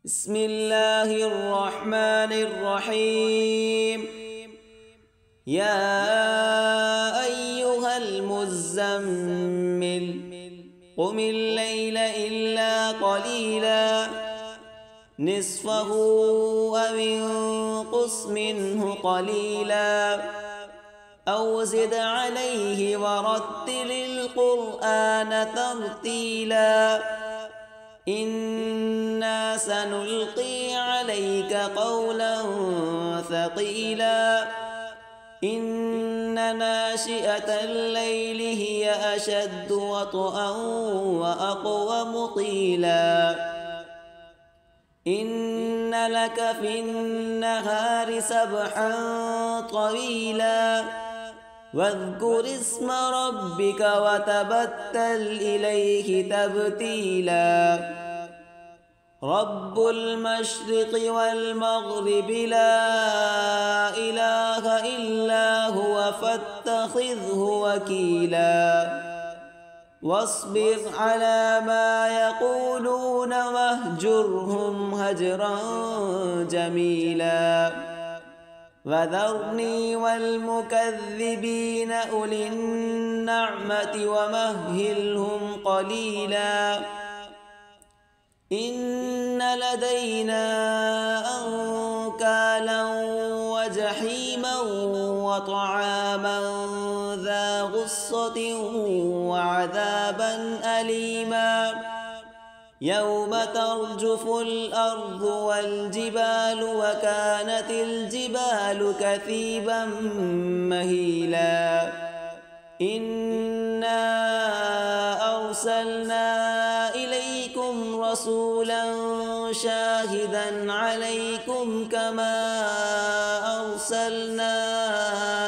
بسم الله الرحمن الرحيم. يا أيها المزمل قم الليل إلا قليلا نصفه أو انقص منه قليلا أو زد عليه ورتل القرآن ترتيلا إنا سنلقي عليك قولا ثقيلا إن ناشئة الليل هي أشد وطئا وأقوم قيلا إن لك في النهار سبحا طويلا واذكر اسم ربك وتبتل إليه تبتيلا رب المشرق والمغرب لا إله إلا هو فاتخذه وكيلا واصبر على ما يقولون واهجرهم هجرا جميلا وذرني والمكذبين أولي النعمة ومهلهم قليلا إن لدينا أنكالا وجحيما وطعاما ذا غصة وعذابا أليما يوم ترجف الأرض والجبال وكانت الجبال كثيبا مهيلا إنا أرسلنا إليكم رسولا شاهدا عليكم كما أرسلنا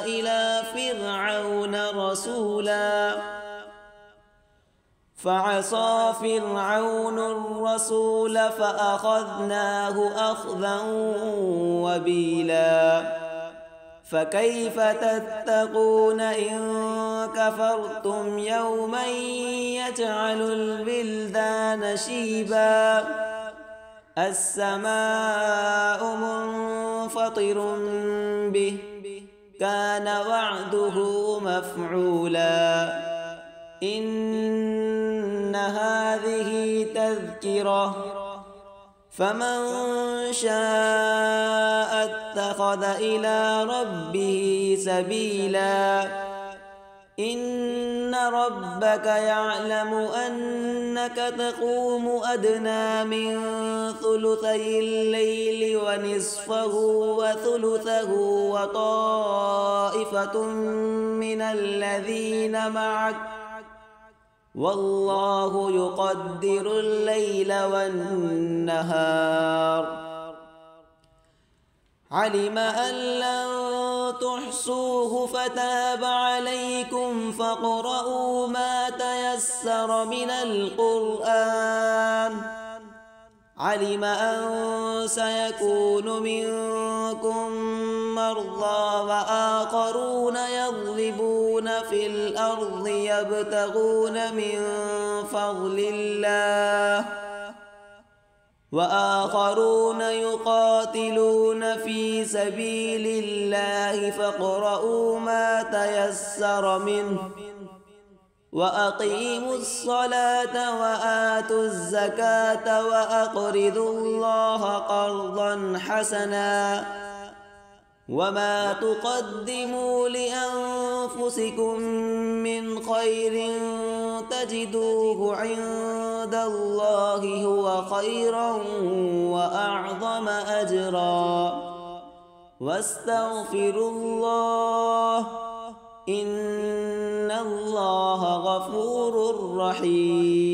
إلى فرعون رسولا فعصى فرعون الرسول فأخذناه أخذا وبيلا فكيف تتقون إن كفرتم يوما يجعل الولدان شيبا السماء منفطر به كان وعده مفعولا إن هذه تذكرة فمن شاء اتخذ إلى ربه سبيلا إن ربك يعلم أنك تقوم أدنى من ثلثي الليل ونصفه وثلثه وطائفة من الذين معك والله يقدر الليل والنهار علم أن لن تحصوه فتاب عليكم فاقرؤوا ما تيسر من القرآن علم أن سيكون منكم مرضى وآخرون يضربون في الأرض يبتغون من فضل الله وآخرون يقاتلون في سبيل الله فاقرؤوا ما تيسر منه وأقيموا الصلاة وآتوا الزكاة وأقرضوا الله قرضا حسنا وما تقدموا لأنفسكم من خير تجدوه عند الله هو خيرا وأعظم أجرا واستغفروا الله إن الله غفور رحيم.